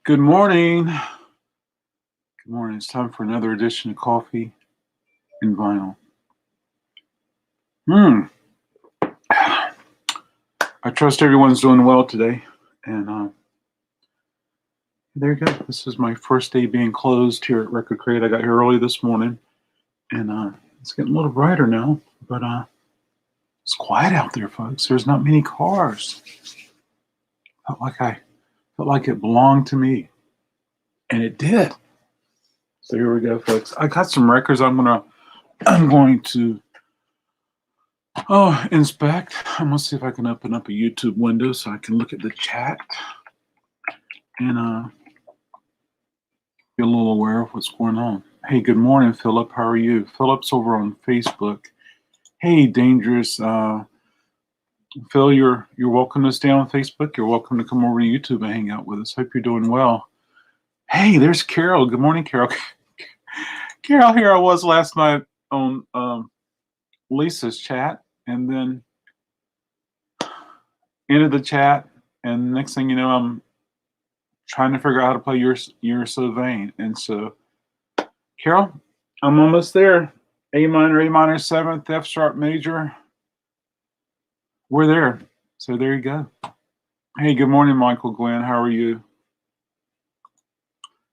Good morning. Good morning. It's time for another edition of Coffee and Vinyl. I trust everyone's doing well today. And there you go. This is my first day being closed here at Record Crate. I got here early this morning, and it's getting a little brighter now. But it's quiet out there, folks. There's not many cars. Felt like it belonged to me, and it did. So here we go, folks. I got some records. I'm going to inspect. I'm gonna see if I can open up a YouTube window so I can look at the chat and get a little aware of what's going on. Hey, good morning, Philip. How are you? Philip's over on Facebook. Hey, Dangerous. Phil, you're welcome to stay on Facebook. You're welcome to come over to YouTube and hang out with us. Hope you're doing well. Hey, there's Carol. Good morning, Carol. Carol, here I was last night on Lisa's chat, and then into the chat, and next thing you know, I'm trying to figure out how to play You're So Vain. And so, Carol, I'm almost there. A minor 7th, F sharp major. We're there. So there you go. Hey, good morning, Michael Glenn. How are you?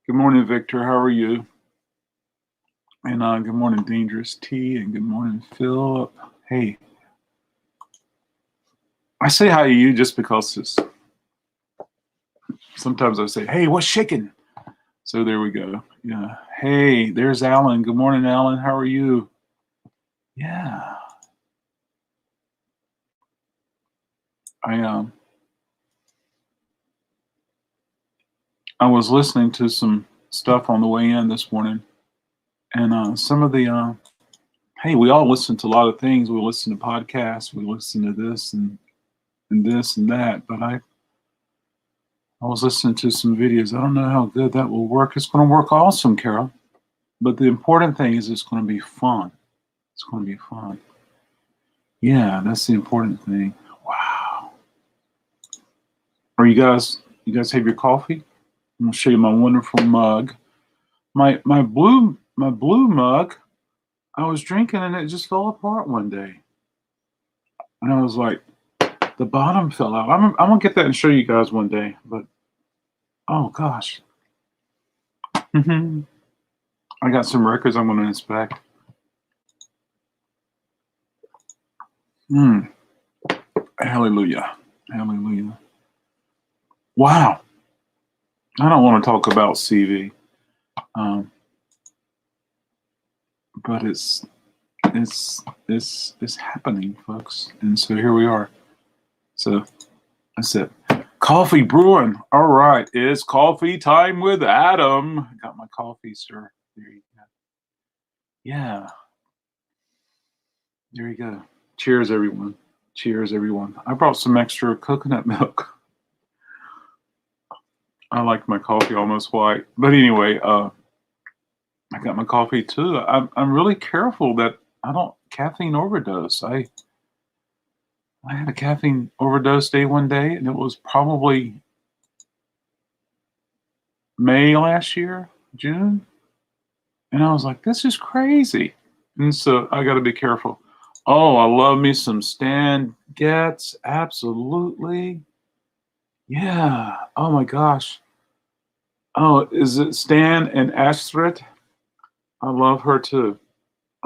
Good morning, Victor. How are you? And good morning, Dangerous T. And good morning, Philip. Hey. I say hi to you just because sometimes I say, hey, what's shaking? So there we go. Yeah. Hey, there's Alan. Good morning, Alan. How are you? Yeah. I was listening to some stuff on the way in this morning, and some of the hey, we all listen to a lot of things. We listen to podcasts, we listen to this and this and that, but I was listening to some videos. I don't know how good that will work. It's going to work awesome, Carol. But the important thing is it's going to be fun. It's going to be fun. Yeah, that's the important thing. Wow. Are you guys have your coffee? I'm gonna show you my wonderful mug. My blue mug, I was drinking and it just fell apart one day. And I was like, the bottom fell out. I'm gonna get that and show you guys one day, but oh gosh. I got some records I'm gonna inspect. Hallelujah. Hallelujah. Wow. I don't want to talk about CV. But it's happening, folks. And so here we are. So that's it. Coffee brewing. All right. It's coffee time with Adam. Got my coffee, sir. There you go. Yeah. There you go. Cheers, everyone. Cheers, everyone. I brought some extra coconut milk. I like my coffee almost white. But anyway, I got my coffee too. I'm really careful that I don't caffeine overdose. I had a caffeine overdose day one day, and it was probably May last year, June. And I was like, this is crazy. And so I got to be careful. Oh, I love me some Stan Getz. Absolutely. Yeah. Oh my gosh. Oh, is it Stan and Astrid? I love her too.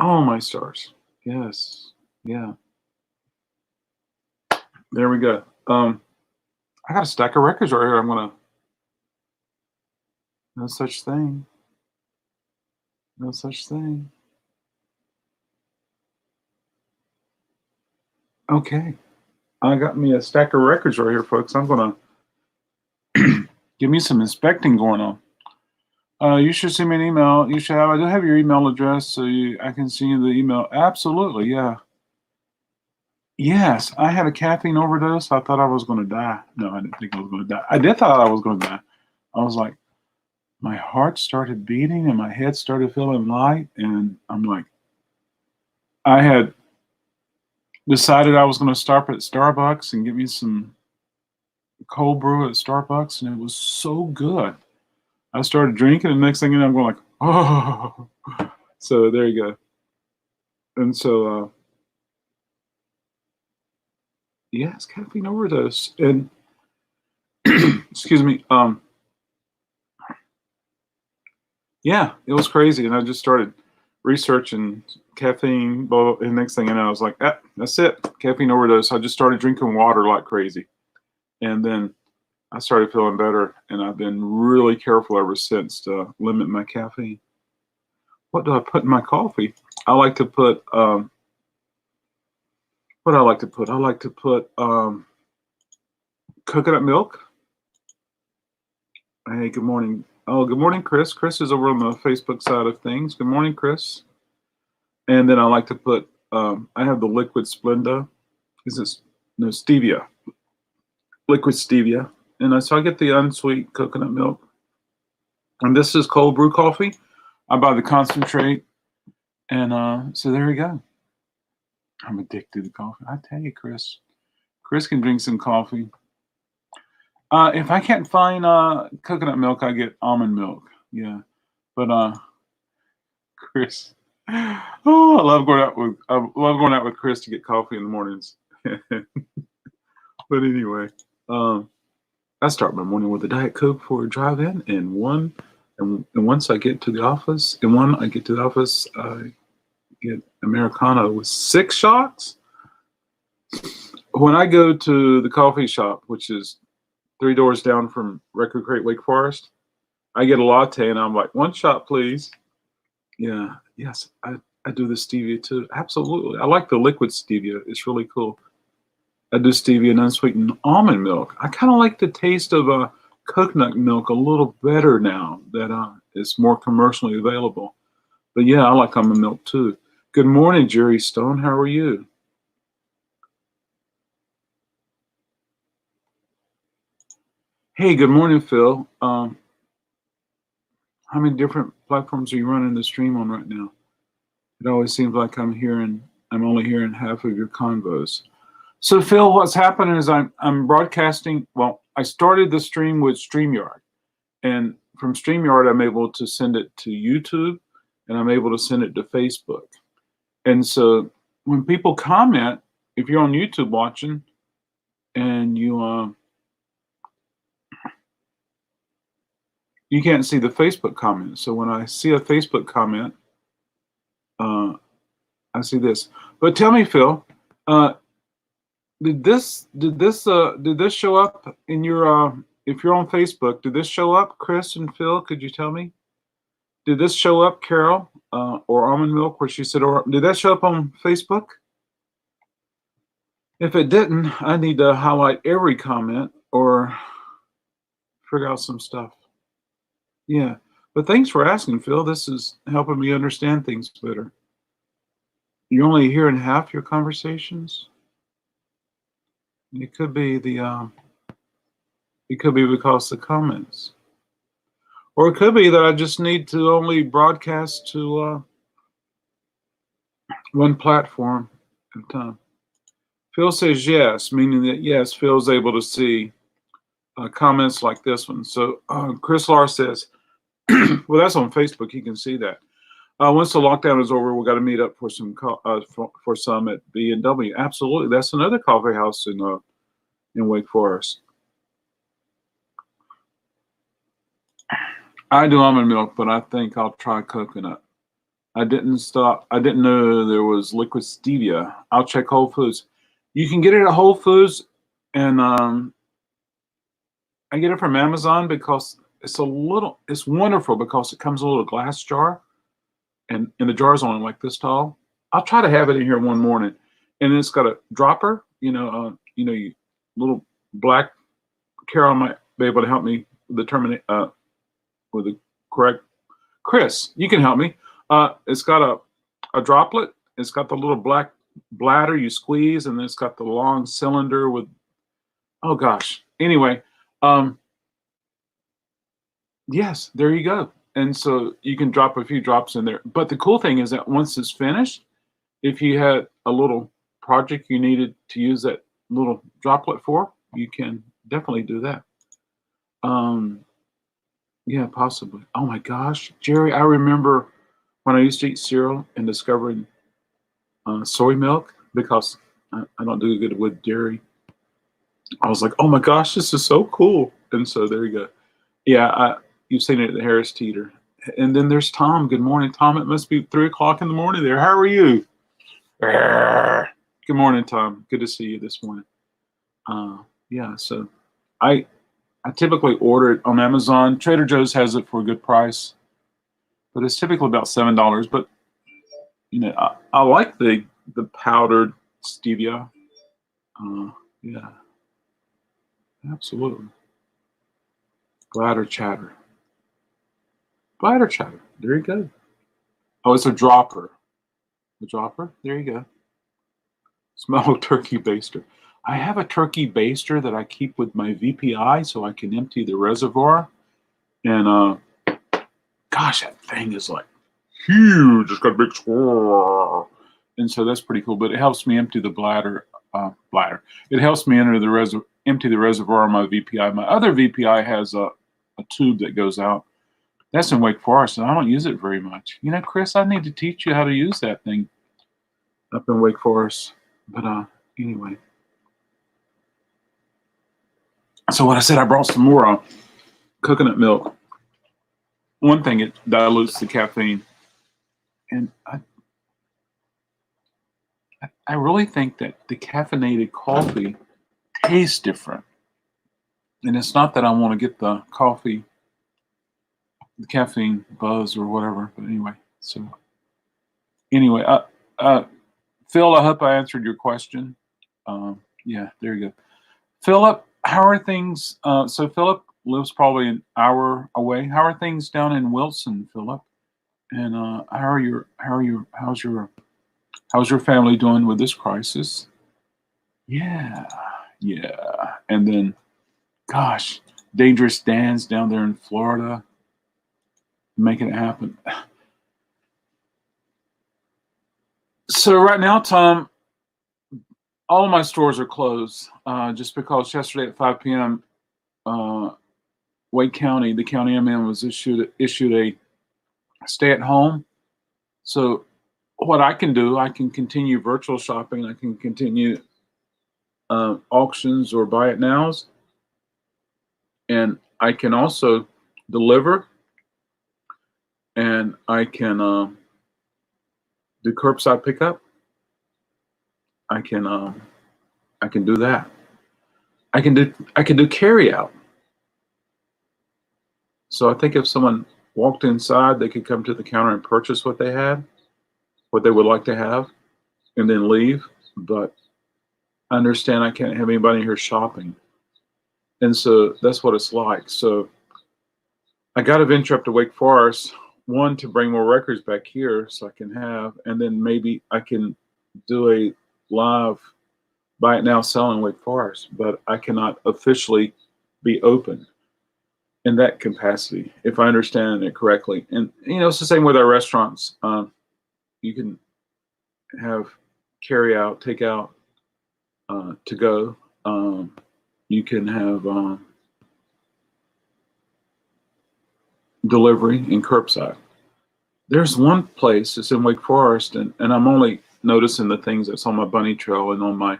Oh, my stars. Yes. Yeah. There we go. I got a stack of records right here. I'm gonna. No such thing. No such thing. Okay. I got me a stack of records right here, folks. I'm gonna give me some inspecting going on. You should send me an email. You should have. I do have your email address, so I can send you the email. Absolutely, yeah. Yes, I had a caffeine overdose. I thought I was going to die. No, I didn't think I was going to die. I did thought I was going to die. I was like, my heart started beating and my head started feeling light, and I'm like, I had decided I was going to stop at Starbucks and get me some cold brew at Starbucks, and it was so good. I started drinking, and next thing you know, I'm going like, oh. So there you go. And so, yes, caffeine overdose. And excuse me. Yeah, it was crazy. And I just started researching caffeine, blah, blah, and next thing I know, I was like, ah, that's it, caffeine overdose. I just started drinking water like crazy. And then I started feeling better, and I've been really careful ever since to limit my caffeine. What do I put in my coffee? I like to put, what do I like to put? I like to put coconut milk. Hey, good morning. Oh, good morning, Chris. Chris is over on the Facebook side of things. Good morning, Chris. And then I like to put, I have the liquid Splenda. Is this, no, stevia. Liquid stevia. And so I get the unsweet coconut milk. And this is cold brew coffee. I buy the concentrate. And so there you go. I'm addicted to coffee. I tell you, Chris. Chris can drink some coffee. If I can't find coconut milk, I get almond milk. Yeah. But Chris. Oh, I love going out with Chris to get coffee in the mornings. But anyway, I start my morning with a Diet Coke before I drive in, and once I get to the office, I get Americano with 6 shots. When I go to the coffee shop, which is 3 doors down from Record Crate Wake Forest, I get a latte, and I'm like, 1 shot, please. Yeah, yes, I do the stevia too. Absolutely. I like the liquid stevia. It's really cool. I do stevia and unsweetened almond milk. I kind of like the taste of coconut milk a little better now that it's more commercially available. But yeah, I like almond milk too. Good morning, Jerry Stone. How are you? Hey, good morning, Phil. How many different platforms are you running the stream on right now? It always seems like I'm only hearing half of your convos. So Phil, what's happening is I'm broadcasting. Well, I started the stream with StreamYard, and from StreamYard, I'm able to send it to YouTube, and I'm able to send it to Facebook. And so when people comment, if you're on YouTube watching, and you can't see the Facebook comment. So when I see a Facebook comment, I see this. But tell me, Phil, did this show up in your if you're on Facebook, did this show up, Chris and Phil? Could you tell me? Did this show up, Carol, or Almond Milk, where she said, or did that show up on Facebook? If it didn't, I need to highlight every comment or figure out some stuff. Yeah, but thanks for asking, Phil. This is helping me understand things better. You're only hearing half your conversations. It could be because the comments, or it could be that I just need to only broadcast to one platform at a time. Phil says yes, meaning that yes, Phil's able to see comments like this one. So Chris Lar says, well, that's on Facebook. You can see that. Once the lockdown is over, we got to meet up for some for some at B&W. Absolutely, that's another coffee house in Wake Forest. I do almond milk, but I think I'll try coconut. I didn't know there was liquid stevia. I'll check Whole Foods. You can get it at Whole Foods, and I get it from Amazon because it's wonderful because it comes in a little glass jar, and the jar is only like this tall. I'll try to have it in here one morning, and it's got a dropper. Little black. Carol might be able to help me determine with the correct. Chris, you can help me. It's got a droplet. It's got the little black bladder you squeeze, and then it's got the long cylinder with. Oh gosh. Anyway, yes, there you go. And so you can drop a few drops in there. But the cool thing is that once it's finished, if you had a little project you needed to use that little droplet for, you can definitely do that. Yeah, possibly. Oh my gosh, Jerry, I remember when I used to eat cereal and discovering soy milk because I don't do good with dairy. I was like, oh my gosh, this is so cool. And so there you go. Yeah, you've seen it at the Harris Teeter. And then there's Tom. Good morning, Tom. It must be 3 o'clock in the morning there. How are you? Arr. Good morning, Tom. Good to see you this morning. Uh, yeah, so I I typically order it on Amazon. Trader Joe's has it for a good price, but it's typically about $7. But I like the powdered stevia. Uh, yeah, absolutely. Bladder chatter. Bladder chatter. There you go. Oh, it's a dropper. A dropper. There you go. Smell turkey baster. I have a turkey baster that I keep with my VPI so I can empty the reservoir. And gosh, that thing is like huge. It's got a big swirl. And so that's pretty cool. But it helps me empty the bladder. Bladder. It helps me empty the reservoir on my VPI. My other VPI has a tube that goes out. That's in Wake Forest, and I don't use it very much. Chris, I need to teach you how to use that thing up in Wake Forest. But anyway. So what I said, I brought some more coconut milk. One thing, it dilutes the caffeine, and I really think that the caffeinated coffee tastes different. And it's not that I want to get the caffeine buzz or whatever. But anyway, Phil, I hope I answered your question. Yeah, there you go. Philip, how are things? So Philip lives probably an hour away. How are things down in Wilson, Philip? And how's your family doing with this crisis? Yeah, yeah. And then, gosh, Dangerous Dan's down there in Florida, making it happen. So right now, Tom, all of my stores are closed just because yesterday at 5 p.m. Wake County, the county I'm in, was issued a stay at home. So what I can do, I can continue virtual shopping. I can continue auctions or buy it nows, and I can also deliver, and I can do curbside pickup. I can do that. I can do carry out. So I think if someone walked inside, they could come to the counter and purchase what they would like to have, and then leave. But I understand I can't have anybody here shopping. And so that's what it's like. So I got to venture up to Wake Forest, one, to bring more records back here so I can have, and then maybe I can do a live buy it now, sell in Wake Forest, but I cannot officially be open in that capacity, if I understand it correctly. And, it's the same with our restaurants. You can have carry out, take out, to go. You can have delivery and curbside. There's one place, it's in Wake Forest, and I'm only noticing the things that's on my bunny trail and on my,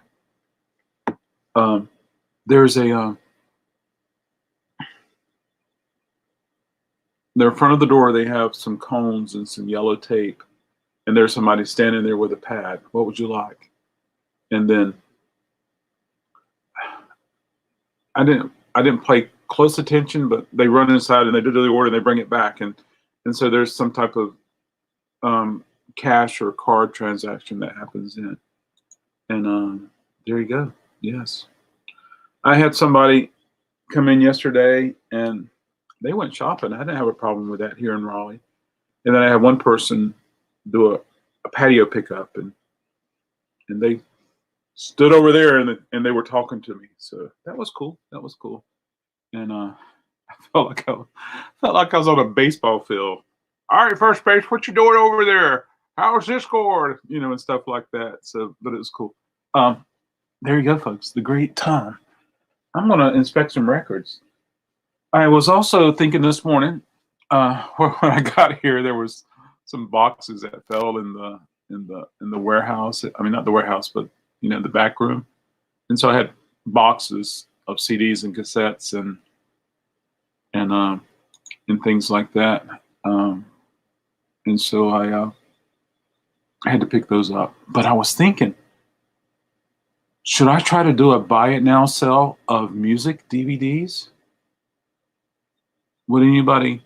there's they're in front of the door, they have some cones and some yellow tape, and there's somebody standing there with a pad. What would you like? And then I didn't pay close attention, but they run inside and they do the order and they bring it back, and so there's some type of cash or card transaction that happens in it. And there you go. Yes, I had somebody come in yesterday and they went shopping. I didn't have a problem with that here in Raleigh. And then I had one person do a patio pickup, and they stood over there and they were talking to me. So that was cool. That was cool. And I felt like I was on a baseball field. All right, first base, what you doing over there? How's this score? And stuff like that. So, but it was cool. There you go, folks. The great Tom. I'm gonna inspect some records. I was also thinking this morning, when I got here, there was some boxes that fell in the warehouse. I mean, not the warehouse, but the back room. And so I had boxes of CDs and cassettes and and things like that. Um, and so I had to pick those up. But I was thinking, should I try to do a buy it now sell of music DVDs? Would anybody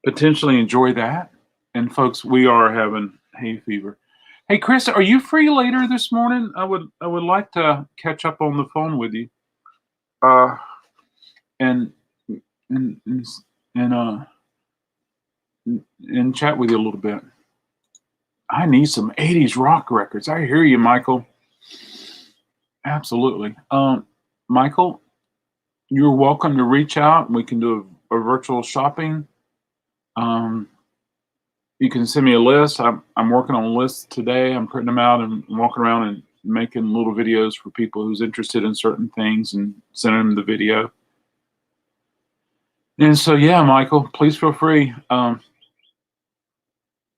potentially enjoy that? And folks, we are having hay fever. Hey, Chris, are you free later this morning? I would like to catch up on the phone with you, uh, and and and and uh and chat with you a little bit. I need some '80s rock records. I hear you, Michael. Absolutely. Michael, you're welcome to reach out. We can do a virtual shopping. Um, you can send me a list. I'm working on lists today. I'm printing them out and walking around and making little videos for people who's interested in certain things and sending them the video. And so, yeah, Michael, please feel free.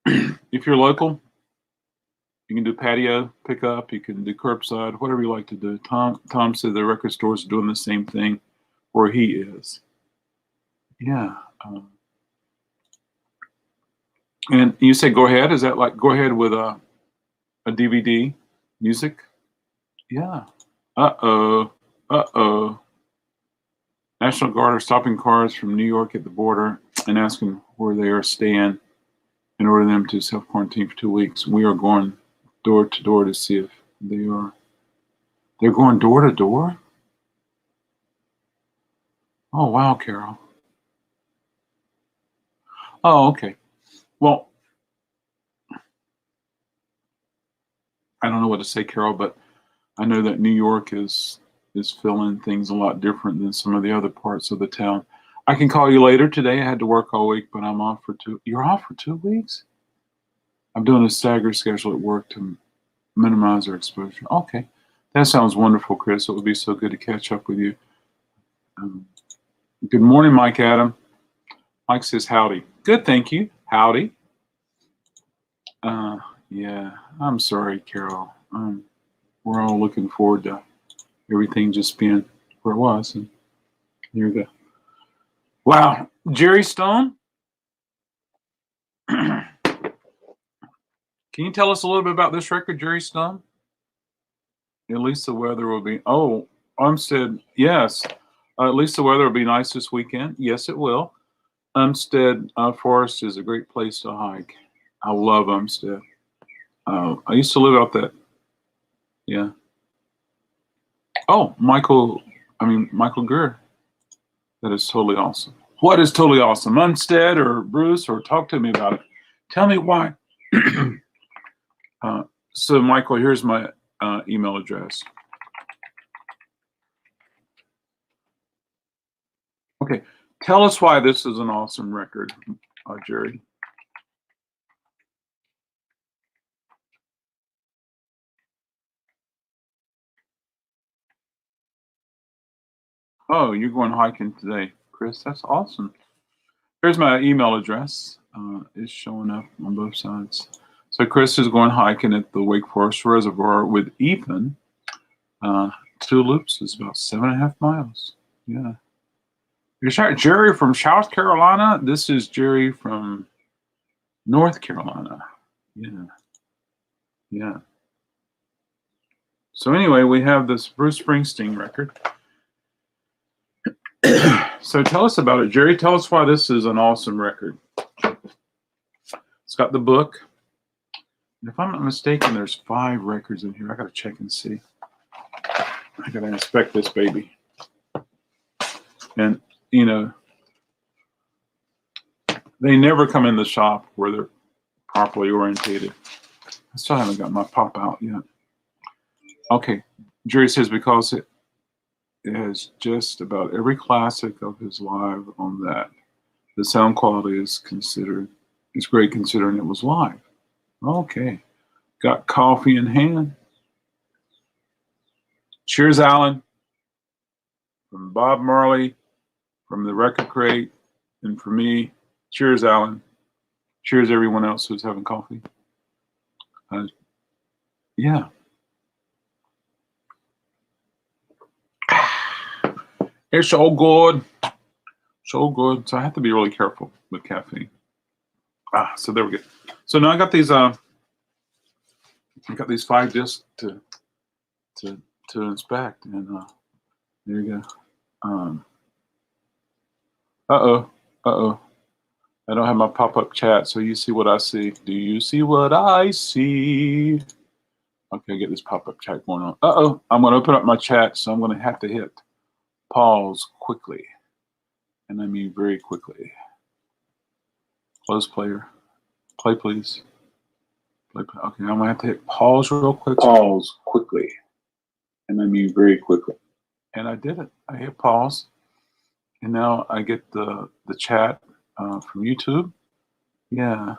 If you're local, you can do patio pickup. You can do curbside, whatever you like to do. Tom said the record stores are doing the same thing where he is. Yeah. And you say go ahead. Is that like go ahead with a DVD music? Yeah. Uh-oh. Uh-oh. National Guard are stopping cars from New York at the border and asking where they are staying and order them to self-quarantine for 2 weeks. We are going door to door to see if they are. They're going door to door? Oh, wow, Carol. Oh, okay. Well, I don't know what to say, Carol, but I know that New York is feeling things a lot different than some of the other parts of the town. I can call you later today. I had to work all week, but I'm off for two. You're off for 2 weeks? I'm doing a staggered schedule at work to minimize our exposure. Okay. That sounds wonderful, Chris. It would be so good to catch up with you. Good morning, Mike Adam. Mike says howdy. Good, thank you. Howdy. Yeah, I'm sorry, Carol. We're all looking forward to everything just being where it was. And here we go. Wow. Jerry Stone? Can you tell us a little bit about this record, Jerry Stone? At least the weather will be. Oh, Umstead, yes. At least the weather will be nice this weekend. Yes, it will. Umstead Forest is a great place to hike. I love Umstead. I used to live out that. Yeah. Oh, Michael Greer. That is totally awesome. What is totally awesome? Umstead or Bruce, or talk to me about it. Tell me why. So, Michael, here's my email address. Okay. Tell us why this is an awesome record, Jerry. Oh, you're going hiking today, Chris. That's awesome. Here's my email address. It's showing up on both sides. So Chris is going hiking at the Wake Forest Reservoir with Ethan. 2 loops is about 7.5 miles. Yeah. You're Jerry from South Carolina. This is Jerry from North Carolina. Yeah. Yeah. So anyway, we have this Bruce Springsteen record. So tell us about it, Jerry. Tell us why this is an awesome record. It's got the book. If I'm not mistaken, there's 5 records in here. I got to check and see. I got to inspect this baby. And, they never come in the shop where they're properly orientated. I still haven't got my pop out yet. Okay. Jerry says because it has just about every classic of his live on that. The sound quality is great considering it was live. Okay. Got coffee in hand. Cheers, Alan. From Bob Marley from the record crate, and for me, cheers, Alan. Cheers, everyone else who's having coffee. Yeah. It's so good. So good. So I have to be really careful with caffeine. So there we go. So now I got these 5 discs to inspect, and there you go. I don't have my pop-up chat, so you see what I see. Do you see what I see? Okay, get this pop-up chat going on. I'm going to open up my chat, so I'm going to have to hit pause quickly. And I mean very quickly. Close player. Play, please. Play. Okay, I'm going to have to hit pause real quick. Pause quickly. And I mean very quickly. And I did it. I hit pause. And now I get the chat from YouTube. Yeah.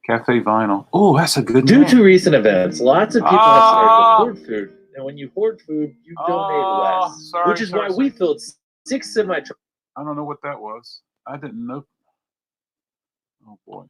Cafe Vinyl. Oh, that's a good Due name. to recent events, lots of people have started to hoard food. And when you hoard food, you donate less. Which is why we filled 6 semi-trucks. I don't know what that was. I didn't know. Oh, boy.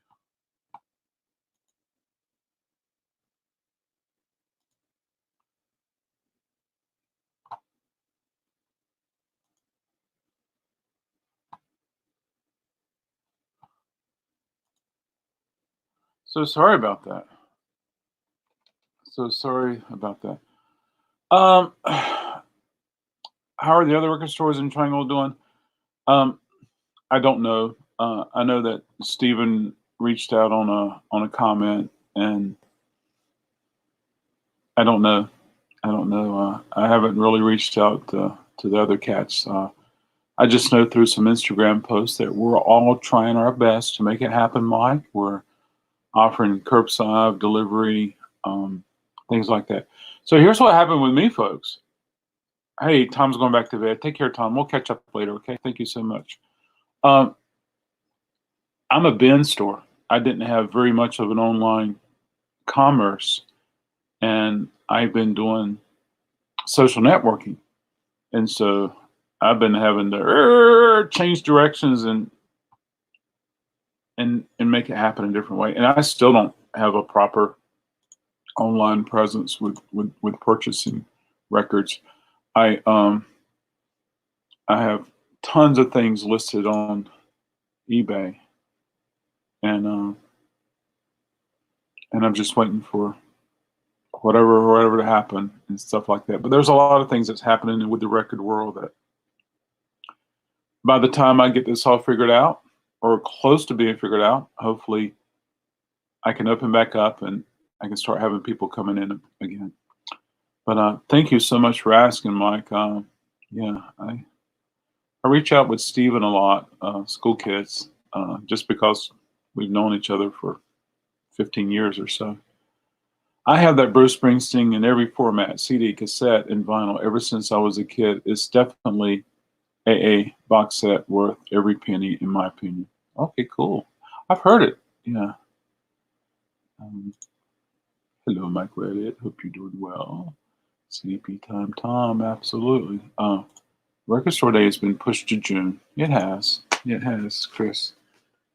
So sorry about that. How are the other record stores in Triangle doing? I don't know. I know that Stephen reached out on a comment, and I don't know. I haven't really reached out to the other cats. I just know through some Instagram posts that we're all trying our best to make it happen, Mike. We're offering curbside delivery, things like that. So here's what happened with me, folks. Hey, Tom's going back to bed. Take care, Tom. We'll catch up later, okay? Thank you so much. I'm a bin store. I didn't have very much of an online commerce, and I've been doing social networking. And so I've been having to change directions and make it happen in a different way. And I still don't have a proper online presence with purchasing records. I have tons of things listed on eBay, and I'm just waiting for whatever to happen and stuff like that. But there's a lot of things that's happening with the record world that by the time I get this all figured out, or close to being figured out, hopefully I can open back up and I can start having people coming in again. But thank you so much for asking, Mike. Yeah, I reach out with Steven a lot, school kids, just because we've known each other for 15 years or so. I have that Bruce Springsteen in every format, CD, cassette, and vinyl, ever since I was a kid. It's definitely a box set worth every penny, in my opinion. Okay, cool. I've heard it. Yeah. Hello, Michael Elliott. Hope you're doing well. Sleepy time, Tom. Absolutely. Record Store Day has been pushed to June. It has. It has, Chris.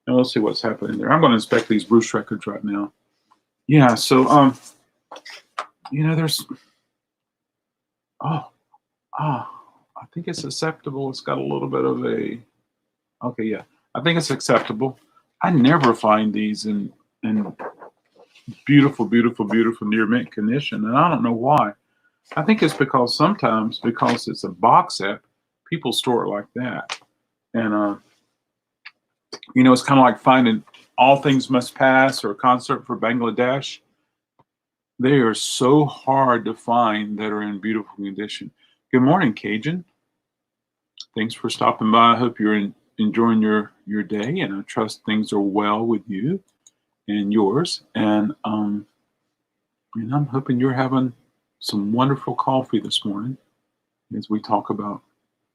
And we'll see what's happening there. I'm going to inspect these Bruce records right now. Yeah. So, there's. I think it's acceptable. It's got a little bit of a. Okay, yeah. I think it's acceptable. I never find these in beautiful, beautiful, beautiful near mint condition, and I don't know why. I think it's because sometimes, because it's a box set, people store it like that. And, it's kind of like finding All Things Must Pass or a Concert for Bangladesh. They are so hard to find that are in beautiful condition. Good morning, Cajun. Thanks for stopping by. I hope you're enjoying your day, and I trust things are well with you and yours. And I'm hoping you're having some wonderful coffee this morning as we talk about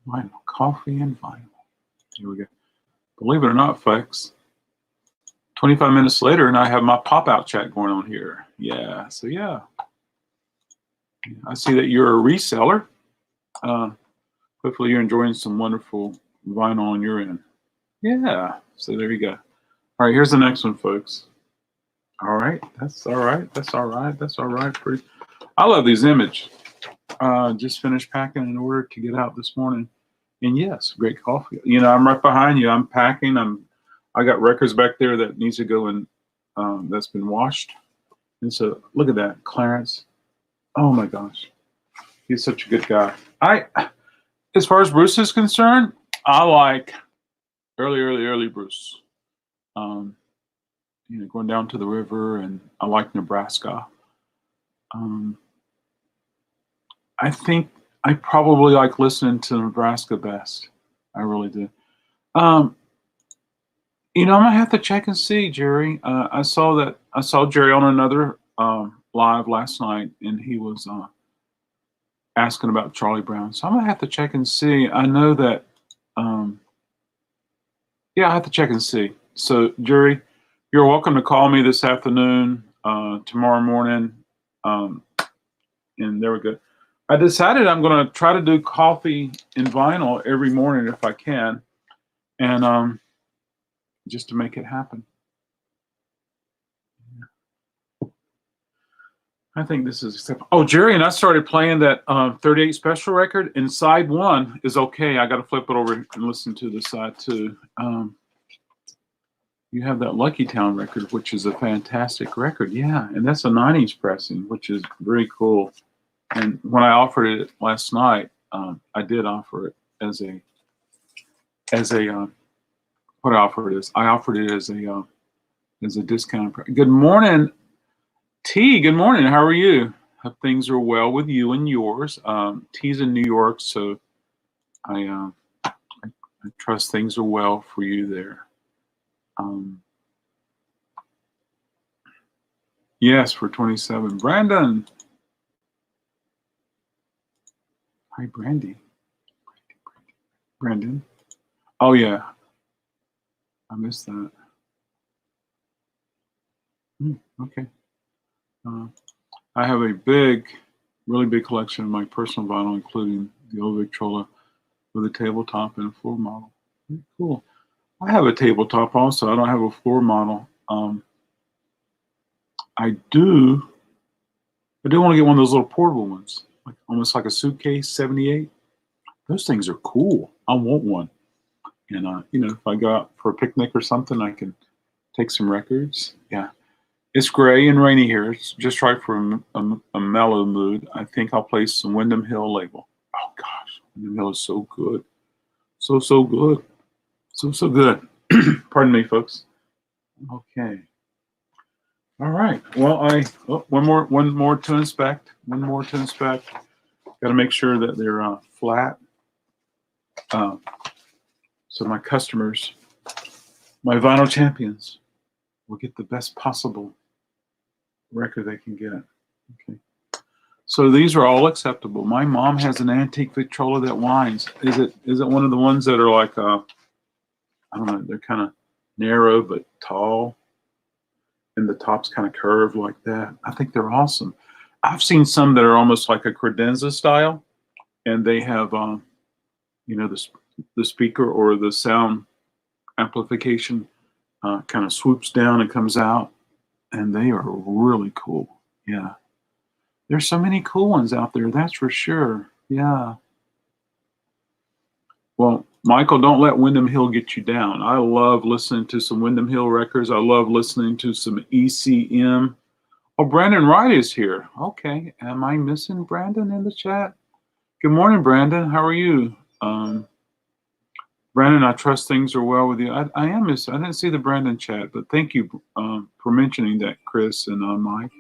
vinyl, coffee and vinyl. Here we go. Believe it or not, folks, 25 minutes later, and I have my pop-out chat going on here. Yeah, so yeah. I see that you're a reseller. Hopefully you're enjoying some wonderful vinyl on your end. Yeah. So there you go. All right, here's the next one, folks. All right, that's all right. That's all right. That's all right. I love these images. Just finished packing in order to get out this morning. And yes, great coffee. You know, I'm right behind you. I'm packing. I got records back there that needs to go in. That's been washed. And so look at that, Clarence. Oh my gosh, he's such a good guy. As far as Bruce is concerned, I like early Bruce. You know, going down to the river, and I like Nebraska. I think I probably like listening to Nebraska best. I really do. You know, I'm gonna have to check and see, Jerry. I saw Jerry on another live last night, and he was asking about Charlie Brown. So I'm gonna have to check and see. I know that. Yeah, I have to check and see. So, Jerry, you're welcome to call me this afternoon, tomorrow morning, and there we go. I decided I'm going to try to do coffee and vinyl every morning if I can, and just to make it happen. I think this is acceptable. Oh, Jerry, and I started playing that 38 special record, and side one is okay. I got to flip it over and listen to the side two. You have that Lucky Town record, which is a fantastic record. Yeah, and that's a 90s pressing, which is very cool. And when I offered it last night, I did offer it as a what I offered is I offered it as a discount. Good morning, T. Good morning. How are you? Hope things are well with you and yours. T's in New York, so I trust things are well for you there. Yes, for 27. Brandon. Hi, Brandy. Brandon. Oh, yeah. I missed that. Okay. I have a really big collection of my personal vinyl, including the old Victrola with a tabletop and a floor model. Very cool. I have a tabletop also. I don't have a floor model. I do want to get one of those little portable ones, like almost like a suitcase, 78. Those things are cool. I want one. And, you know, if I go out for a picnic or something, I can take some records. Yeah. It's gray and rainy here. It's just right for a mellow mood. I think I'll play some Windham Hill label. Oh, gosh. Windham Hill is so good. So good. So good. Pardon me, folks. Okay. All right. Well, one more to inspect. One more to inspect. Got to make sure that they're flat. So my customers, my vinyl champions, will get the best possible record they can get. Okay. So these are all acceptable. My mom has an antique Victrola that whines. Is it one of the ones that are like I don't know, they're kind of narrow but tall, and the top's kind of curved like that? I think they're awesome. I've seen some that are almost like a credenza style, and they have you know, the speaker or the sound amplification kind of swoops down and comes out, and they are really cool. Yeah. There's so many cool ones out there, that's for sure. Yeah. Well, Michael, don't let Windham Hill get you down. I love listening to some Windham Hill records. I love listening to some ECM. Oh, Brandon Wright is here. Okay. Am I missing Brandon in the chat? Good morning, Brandon. How are you? Brandon, I trust things are well with you. I am missing. I didn't see the Brandon chat, but thank you for mentioning that, Chris and Mike.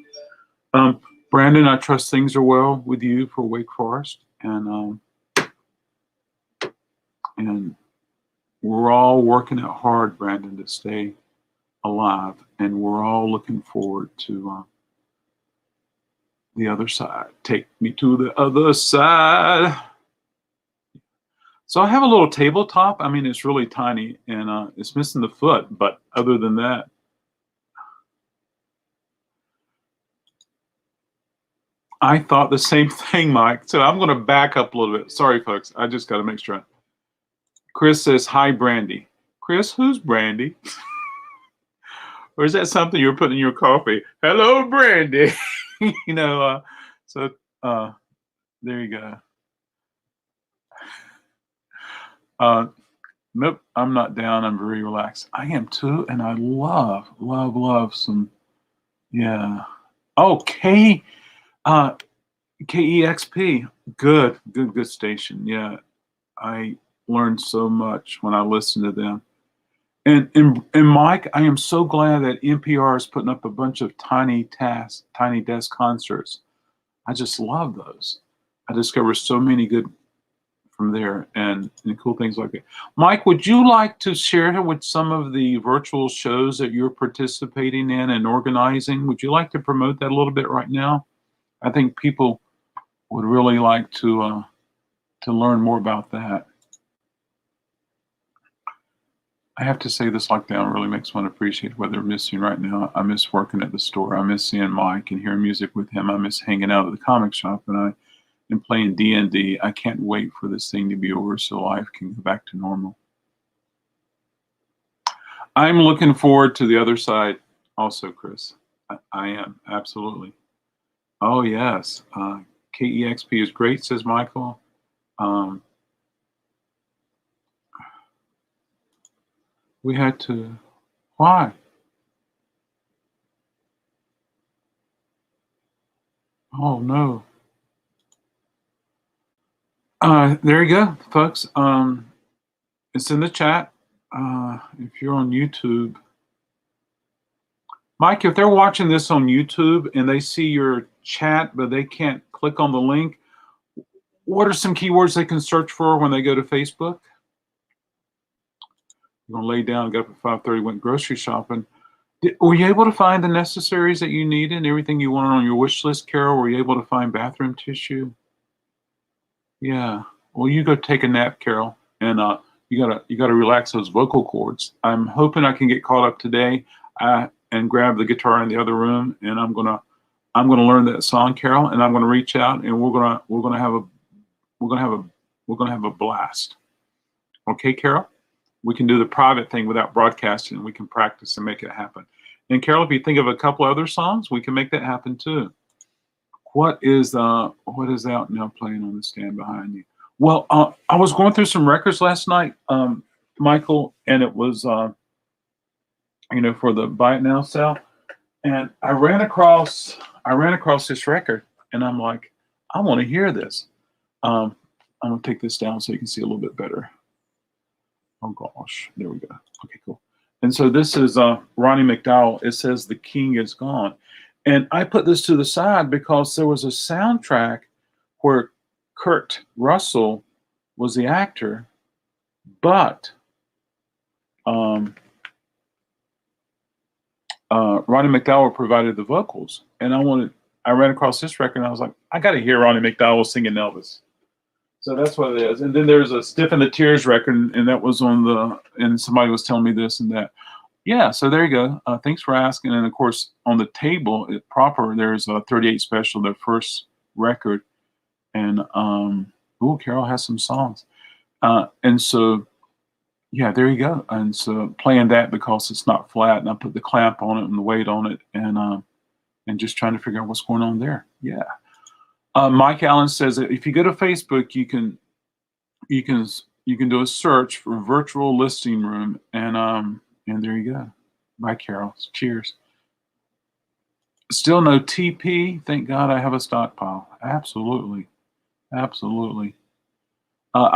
Brandon, I trust things are well with you for Wake Forest, and we're all working it hard, Brandon, to stay alive, and we're all looking forward to the other side. Take me to the other side. So I have a little tabletop. I mean, it's really tiny, and it's missing the foot, but other than that, I thought the same thing, Mike. So I'm going to back up a little bit. Sorry, folks. I just got to make sure. Chris says, hi, Brandy. Chris, who's Brandy? Or is that something you're putting in your coffee? Hello, Brandy. you know, so there you go. Nope, I'm not down. I'm very relaxed. I am too, and I love some, yeah. Oh, KEXP. Good station. Yeah, I learned so much when I listened to them. And Mike, I am so glad that NPR is putting up a bunch of tiny desk concerts. I just love those. I discovered so many good from there and cool things like that. Mike, would you like to share with some of the virtual shows that you're participating in and organizing? Would you like to promote that a little bit right now? I think people would really like to learn more about that. I have to say this lockdown really makes one appreciate what they're missing right now. I miss working at the store. I miss seeing Mike and hearing music with him. I miss hanging out at the comic shop and playing D&D. I can't wait for this thing to be over so life can go back to normal. I'm looking forward to the other side also, Chris. I am, absolutely. Oh, yes. KEXP is great, says Michael. We had to, why? Oh, no. There you go, folks. It's in the chat. If you're on YouTube, Mike, if they're watching this on YouTube and they see your chat, but they can't click on the link, what are some keywords they can search for when they go to Facebook? You're gonna lay down, got up at 5:30, went grocery shopping. Were you able to find the necessaries that you needed and everything you wanted on your wish list, Carol? Were you able to find bathroom tissue? Yeah. Well, you go take a nap, Carol, and you gotta relax those vocal cords. I'm hoping I can get caught up today and grab the guitar in the other room, and I'm gonna learn that song, Carol, and I'm gonna reach out and we're gonna have a blast. Okay, Carol? We can do the private thing without broadcasting, and we can practice and make it happen. And Carol, if you think of a couple other songs, we can make that happen too. What is out now playing on the stand behind you? Well, I was going through some records last night, Michael, and it was for the Buy It Now sale, and I ran across this record, and I'm like, I want to hear this. I'm gonna take this down so you can see a little bit better. Oh gosh, there we go. Okay, cool. And so this is Ronnie McDowell. It says The King Is Gone. And I put this to the side because there was a soundtrack where Kurt Russell was the actor, but Ronnie McDowell provided the vocals. And I ran across this record and I was like, I got to hear Ronnie McDowell singing Elvis. So that's what it is. And then there's a Stiff in the Tears record, and that was and somebody was telling me this and that. Yeah, so there you go. Thanks for asking. And of course, on the table proper, there's a 38 Special, their first record. And Carol has some songs. And so, yeah, there you go. And so playing that because it's not flat, and I put the clamp on it and the weight on it, and just trying to figure out what's going on there. Yeah. Mike Allen says that if you go to Facebook, you can do a search for virtual listing room, and there you go. Bye, Carol. Cheers. Still no TP. Thank God I have a stockpile. Absolutely. I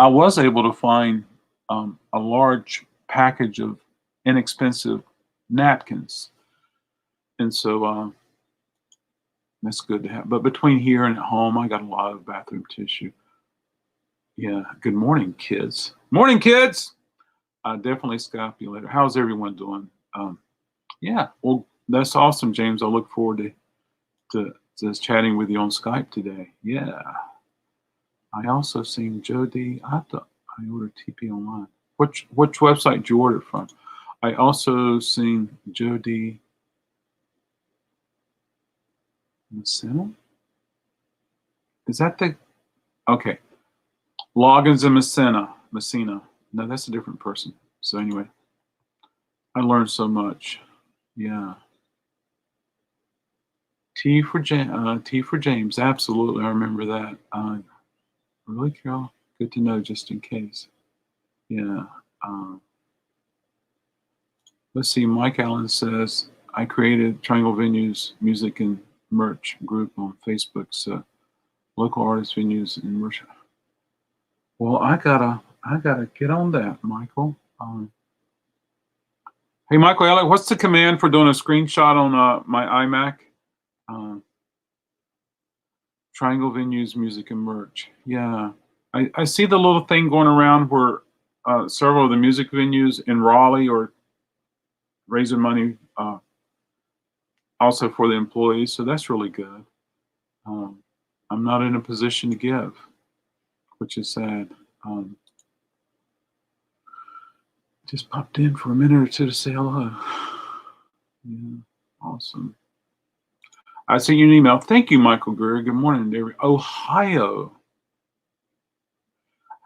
was able to find a large package of inexpensive napkins, and so that's good to have. But between here and at home, I got a lot of bathroom tissue. Yeah. Good morning, kids. Morning, kids. Definitely Skype you later. How's everyone doing? Yeah. Well, that's awesome, James. I look forward to chatting with you on Skype today. Yeah. I also seen Joe D. I ordered TP online. Which website did you order from? I also seen Joe D. Messina? Is that the... Okay. Loggins in Messina. No, that's a different person. So anyway, I learned so much. Yeah. T for James. Absolutely, I remember that. Really, Carol? Good to know, just in case. Yeah. Um, let's see. Mike Allen says I created Triangle Venues music and merch group on Facebook. So local artist venues and merch. Well, I gotta get on that, Michael. Hey, Michael Elliott, what's the command for doing a screenshot on my iMac? Triangle Venues, music and merch. Yeah, I see the little thing going around where several of the music venues in Raleigh are raising money also for the employees, so that's really good. I'm not in a position to give, which is sad. Just popped in for a minute or two to say hello. Yeah, awesome. I sent you an email. Thank you, Michael Greer. Good morning, Ohio.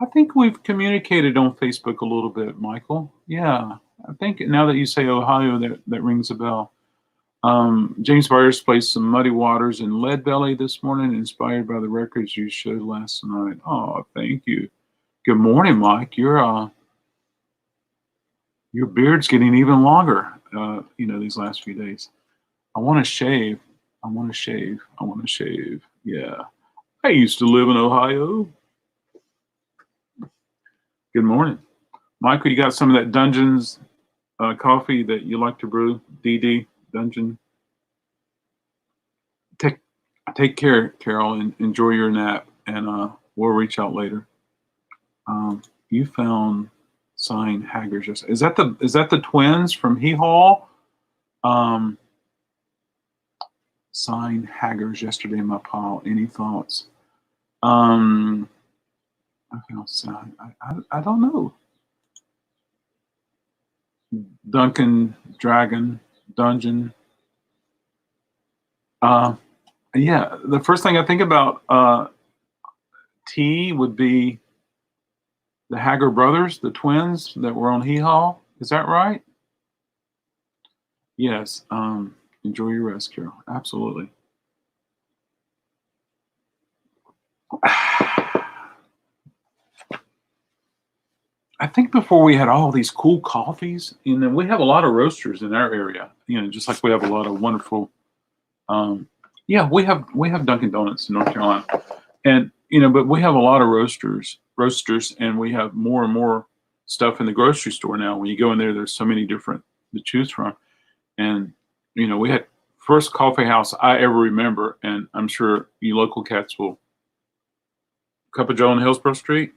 I think we've communicated on Facebook a little bit, Michael. Yeah, I think now that you say Ohio, that rings a bell. James Byers played some Muddy Waters and Lead Belly this morning, inspired by the records you showed last night. Oh, thank you. Good morning, Mike. Your beard's getting even longer. These last few days. I want to shave. Yeah. I used to live in Ohio. Good morning. Michael, you got some of that Dungeons coffee that you like to brew? DD Dungeon. Take care, Carol, and enjoy your nap, and we'll reach out later. You found Sign Haggers. Is that the twins from Hee Haw? Sign Haggers yesterday in my pile. Any thoughts? I found Sign. I don't know. Duncan Dragon Dungeon. Yeah, the first thing I think about T would be the Hager brothers, the twins that were on Hee Haw. Is that right? Yes. Enjoy your rest, Carol. Absolutely. I think before we had all these cool coffees, and then we have a lot of roasters in our area. Just like we have a lot of wonderful. Yeah, we have Dunkin' Donuts in North Carolina, and but we have a lot of roasters, and we have more and more stuff in the grocery store now. When you go in there, there's so many different to choose from, and we had first coffee house I ever remember, and I'm sure you local cats will. Cup of Joe on Hillsborough Street.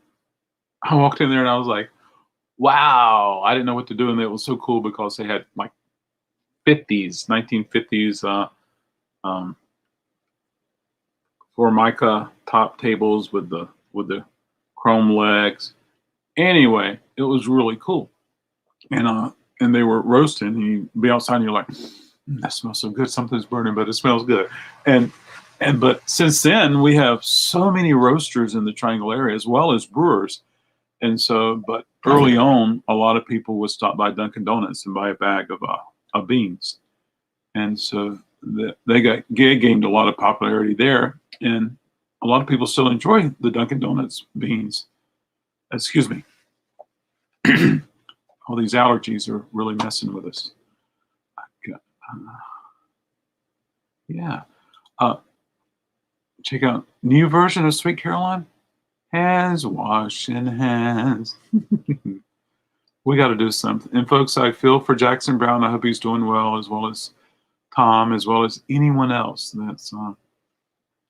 I walked in there and I was like, wow, I didn't know what to do, and it was so cool because they had like 1950s Formica top tables with the chrome legs. Anyway, it was really cool, and they were roasting. And you'd be outside and you're like, that smells so good. Something's burning, but it smells good. But since then we have so many roasters in the Triangle area as well as brewers. And so, but early on, a lot of people would stop by Dunkin' Donuts and buy a bag of beans. And so they gained a lot of popularity there. And a lot of people still enjoy the Dunkin' Donuts beans. Excuse me. All these allergies are really messing with us. Yeah. Check out new version of Sweet Caroline. Hands washing hands. We got to do something. And folks, I feel for Jackson Brown. I hope he's doing well as Tom, as well as anyone else that's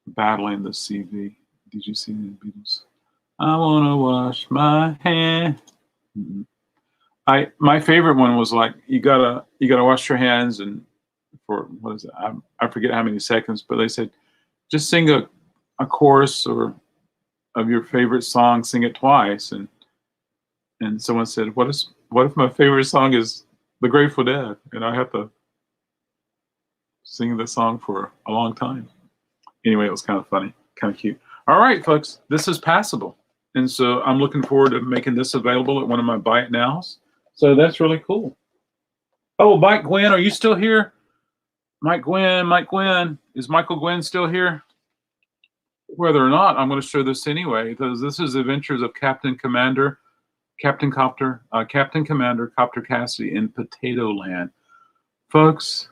battling the CV. Did you see the Beatles? I want to wash my hands. My favorite one was like you gotta wash your hands, and for what is it? I forget how many seconds, but they said just sing a chorus or of your favorite song, sing it twice, and someone said, what if my favorite song is The Grateful Dead, and I have to sing the song for a long time? Anyway, it was kind of funny, kind of cute. All right, folks, this is Passable, And so I'm looking forward to making this available at one of my Buy It Nows. So that's really cool. Oh, Mike Gwynn, are you still here? Mike Gwynn. Is Michael Gwynn still here? Whether or not, I'm going to show this anyway, because this is Adventures of Captain Commander Copter Cassidy in Potato Land. Folks,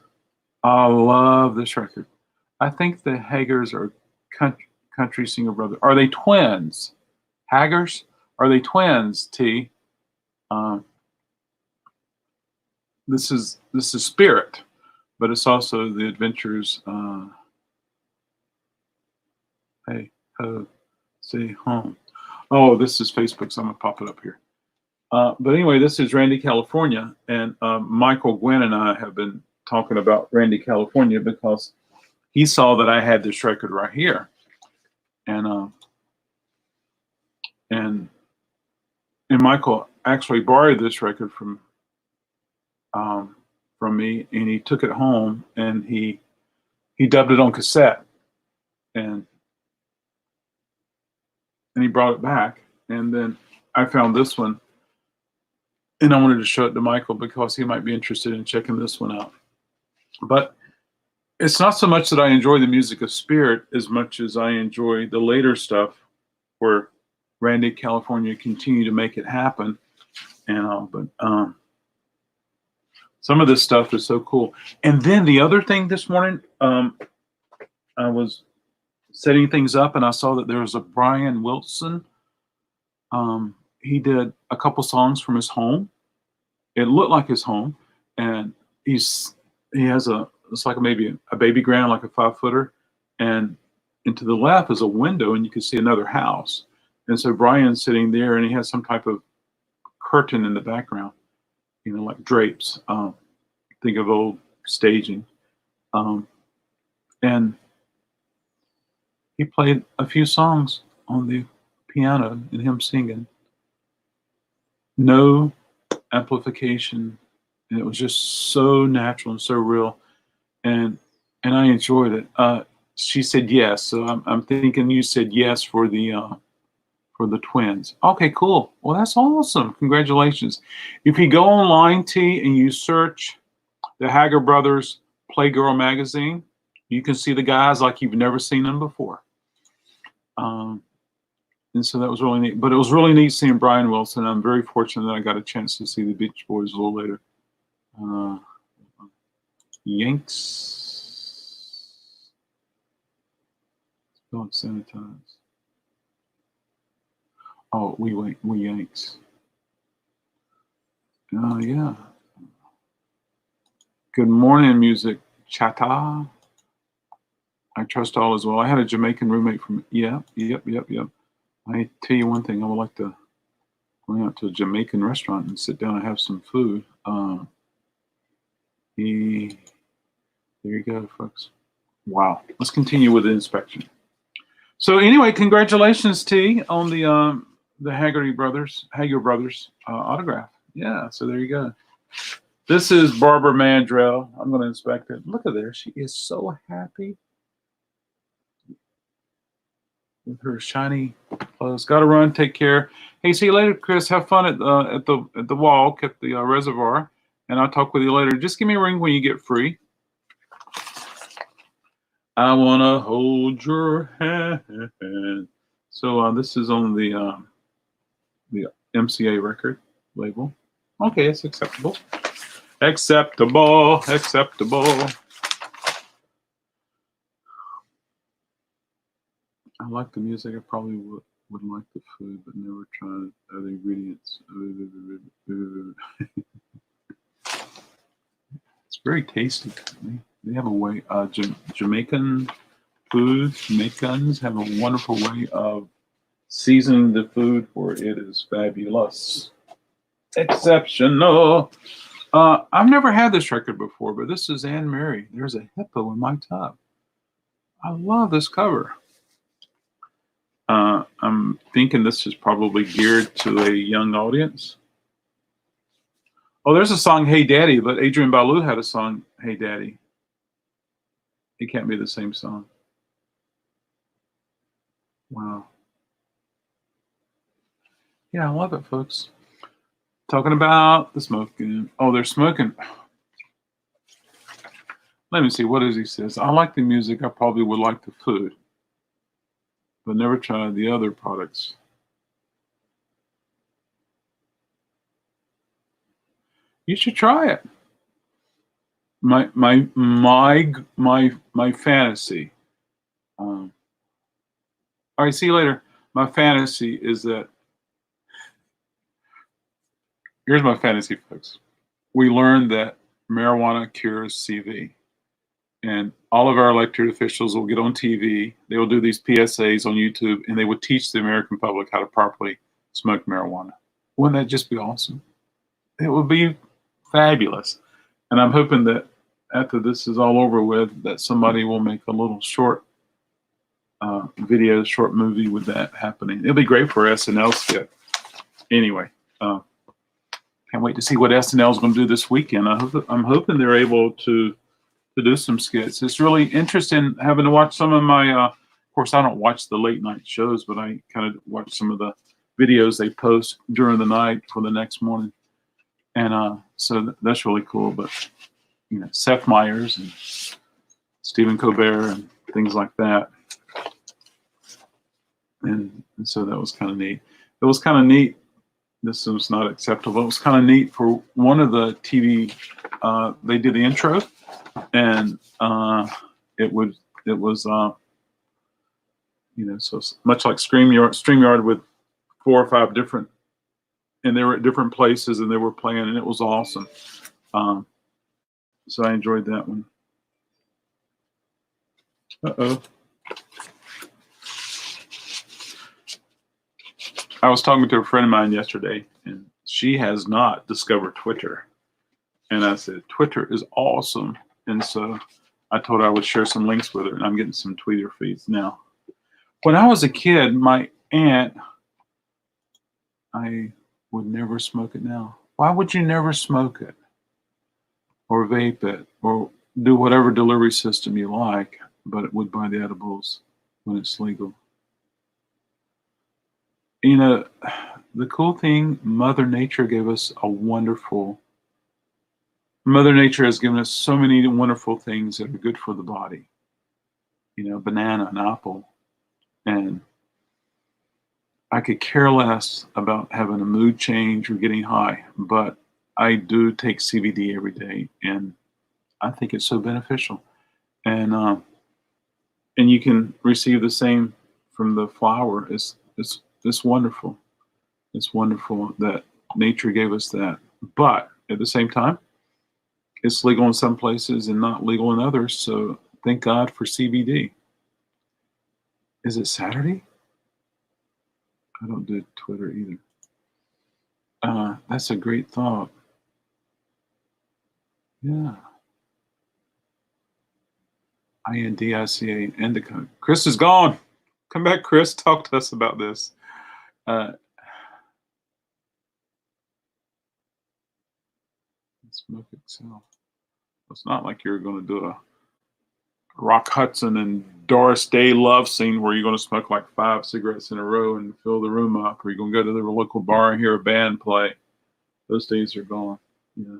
I love this record. I think the Haggars are country singer brother. Are they twins? Haggars? Are they twins, T? This is Spirit, but it's also the Adventures. Hey, ho, say home. Oh, this is Facebook, so I'm gonna pop it up here. But anyway, this is Randy California, and Michael Gwynn and I have been talking about Randy California because he saw that I had this record right here, and Michael actually borrowed this record from me, and he took it home and he dubbed it on cassette, and he brought it back, and then I found this one, and I wanted to show it to Michael because he might be interested in checking this one out. But it's not so much that I enjoy the music of Spirit as much as I enjoy the later stuff where Randy California continued to make it happen, and all. But some of this stuff is so cool. And then the other thing this morning, I was setting things up and I saw that there was a Brian Wilson. He did a couple songs from his home. It looked like his home, and he has it's like maybe a baby grand, like a 5-footer, and to the left is a window, and you can see another house. And so Brian's sitting there, and he has some type of curtain in the background, like drapes. Think of old staging, and he played a few songs on the piano and him singing. No amplification, and it was just so natural and so real, and I enjoyed it. She said yes, so I'm thinking you said yes for the twins. Okay, cool. Well, that's awesome. Congratulations. If you go online, T, and you search the Haggar Brothers Playgirl magazine, you can see the guys like you've never seen them before. And so that was really neat. But it was really neat seeing Brian Wilson. I'm very fortunate that I got a chance to see the Beach Boys a little later. Yanks. Don't sanitize. Oh, we Yanks. Yeah. Good morning, music chatta. I trust all as well. I had a Jamaican roommate from, yep. I tell you one thing, I would like to go out to a Jamaican restaurant and sit down and have some food. There you go, folks. Wow. Let's continue with the inspection. So anyway, congratulations, T, on the Haggar Brothers autograph. Yeah, so there you go. This is Barbara Mandrell. I'm going to inspect it. Look at there. She is so happy with her shiny clothes. Got to run. Take care. Hey, see you later, Chris. Have fun at the walk at the reservoir, and I'll talk with you later. Just give me a ring when you get free. I want to hold your hand. So this is on the MCA record label. Okay, it's acceptable. Acceptable. I like the music. I probably would like the food, but never tried other ingredients. It's very tasty. They have a way. Jamaican food. Jamaicans have a wonderful way of seasoning the food, for it is fabulous. Exceptional. I've never had this record before, but this is Anne Mary. There's a hippo in my tub. I love this cover. I'm thinking this is probably geared to a young audience. Oh, there's a song, Hey Daddy, but Adrian Ballou had a song, Hey Daddy. It can't be the same song. Wow. Yeah, I love it, folks. Talking about the smoking. Oh, they're smoking. Let me see. What does he says? I like the music. I probably would like the food, but never tried the other products. You should try it. My fantasy. All right. See you later. My fantasy is that. Here's my fantasy, folks. We learned that marijuana cures CV. And all of our elected officials will get on TV. They will do these PSAs on YouTube, and they would teach the American public how to properly smoke marijuana. Wouldn't that just be awesome? It would be fabulous. And I'm hoping that after this is all over with, that somebody will make a little short video, short movie with that happening. It'll be great for SNL skit. Anyway, can't wait to see what SNL is going to do this weekend. I'm hoping they're able to do some skits. It's really interesting having to watch some of my, of course, I don't watch the late night shows, but I kind of watch some of the videos they post during the night for the next morning. And so that's really cool. But, you know, Seth Meyers and Stephen Colbert and things like that. And so that was kind of neat. It was kind of neat. This was not acceptable. It was kind of neat for one of the TV, they did the intro. And it was you know, so much like StreamYard with 4 or 5 different, and they were at different places and they were playing, and it was awesome. So I enjoyed that one. Uh-oh. I was talking to a friend of mine yesterday, and she has not discovered Twitter. And I said, Twitter is awesome. And so I told her I would share some links with her, and I'm getting some Twitter feeds now. When I was a kid, my aunt, I would never smoke it now. Why would you never smoke it or vape it or do whatever delivery system you like, but it would buy the edibles when it's legal? You know, the cool thing, Mother Nature has given us so many wonderful things that are good for the body. You know, banana, an apple. And I could care less about having a mood change or getting high, but I do take CBD every day, and I think it's so beneficial. And you can receive the same from the flower. It's wonderful. It's wonderful that nature gave us that. But at the same time, it's legal in some places and not legal in others. So thank God for CBD. Is it Saturday? I don't do Twitter either. That's a great thought. Yeah. INDICA, indica. Chris is gone. Come back, Chris. Talk to us about this. Smoke itself. It's not like you're going to do a Rock Hudson and Doris Day love scene where you're going to smoke like 5 cigarettes in a row and fill the room up, or you're going to go to the local bar and hear a band play. Those days are gone. Yeah.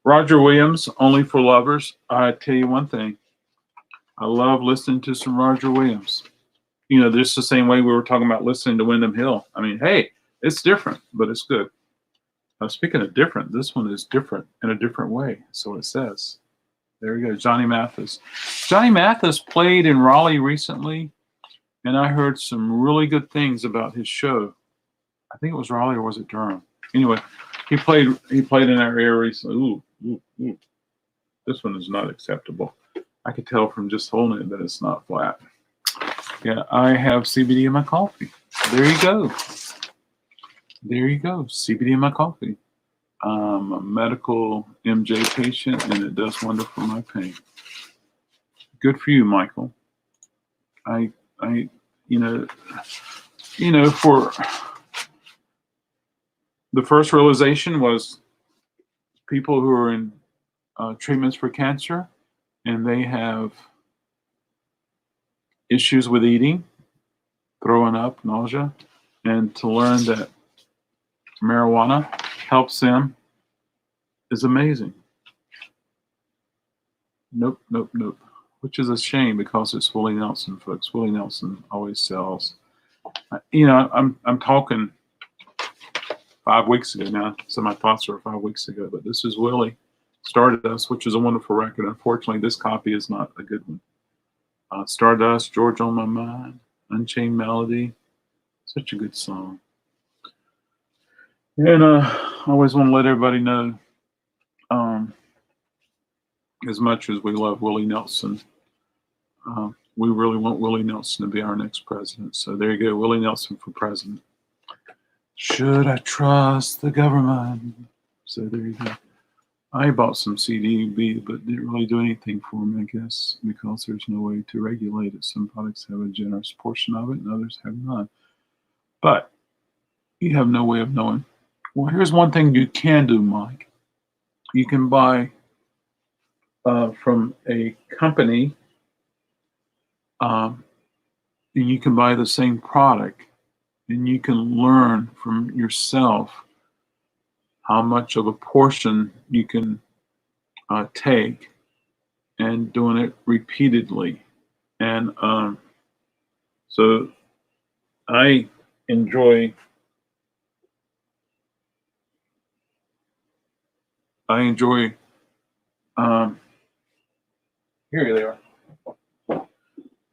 Roger Williams, Only for Lovers. I tell you one thing. I love listening to some Roger Williams. You know, just the same way we were talking about listening to Windham Hill. I mean, hey, it's different, but it's good. Speaking of different, this one is different in a different way. So it says. There we go, Johnny Mathis. Johnny Mathis played in Raleigh recently, and I heard some really good things about his show. I think it was Raleigh, or was it Durham? Anyway, he played in our area recently. Ooh. This one is not acceptable. I could tell from just holding it that it's not flat. Yeah, I have CBD in my coffee. There you go. There you go, CBD in my coffee. I'm a medical MJ patient, and it does wonder for my pain. Good for you, Michael. I, you know, for the first realization was people who are in treatments for cancer, and they have issues with eating, throwing up, nausea, and to learn that marijuana helps them is amazing. Nope, nope, nope. Which is a shame because it's Willie Nelson, folks. Willie Nelson always sells. You know, I'm talking 5 weeks ago now. So my thoughts were 5 weeks ago, but this is Willie Stardust, which is a wonderful record. Unfortunately, this copy is not a good one. Stardust, George on My Mind, Unchained Melody, such a good song. And I always want to let everybody know, as much as we love Willie Nelson, we really want Willie Nelson to be our next president. So there you go, Willie Nelson for president. Should I trust the government? So there you go. I bought some CBD, but didn't really do anything for me, I guess, because there's no way to regulate it. Some products have a generous portion of it, and others have none. But you have no way of knowing. Well, here's one thing you can do, Mike. You can buy from a company, and you can buy the same product, and you can learn from yourself how much of a portion you can take, and doing it repeatedly. And so I enjoy here they are.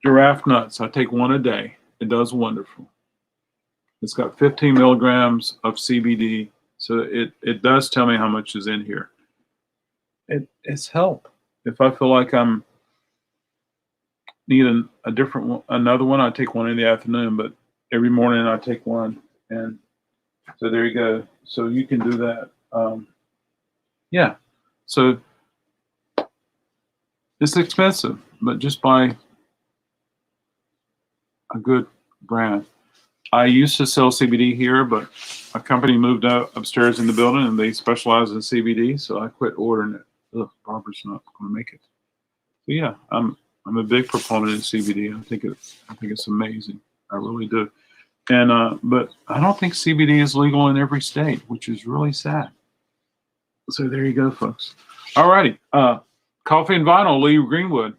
Giraffe nuts. I take one a day. It does wonderful. It's got 15 milligrams of CBD, so it does tell me how much is in here. It's help. If I feel like I'm needing a different one, another one, I take one in the afternoon, but every morning I take one. And so there you go. So you can do that. Yeah. So it's expensive, but just buy a good brand. I used to sell CBD here, but a company moved upstairs in the building and they specialize in CBD, so I quit ordering it. Ugh, Barbara's not going to make it. So yeah, I'm a big proponent of CBD. I think it's amazing. I really do. And but I don't think CBD is legal in every state, which is really sad. So there you go, folks. All righty. Coffee and Vinyl, Lee Greenwood.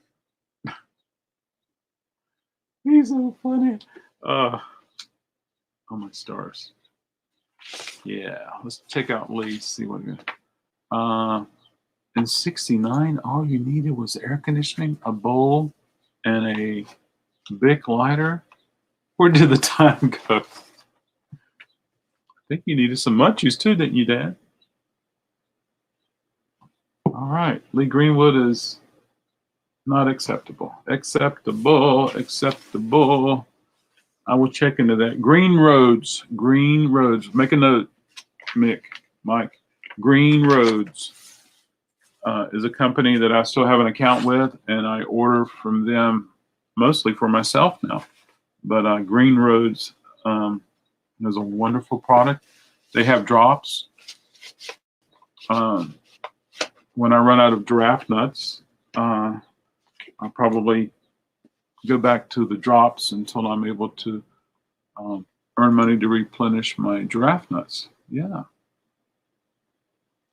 He's so funny. Oh my stars. Yeah, let's check out Lee, see what we got. In 69, all you needed was air conditioning, a bowl, and a Bic lighter. Where did the time go? I think you needed some munchies too, didn't you, Dad? All right, Lee Greenwood is not acceptable. Acceptable. I will check into that. Green Roads. Make a note, Mike. Green Roads is a company that I still have an account with, and I order from them mostly for myself now. But Green Roads is a wonderful product. They have drops. When I run out of giraffe nuts, I'll probably go back to the drops until I'm able to earn money to replenish my giraffe nuts. Yeah.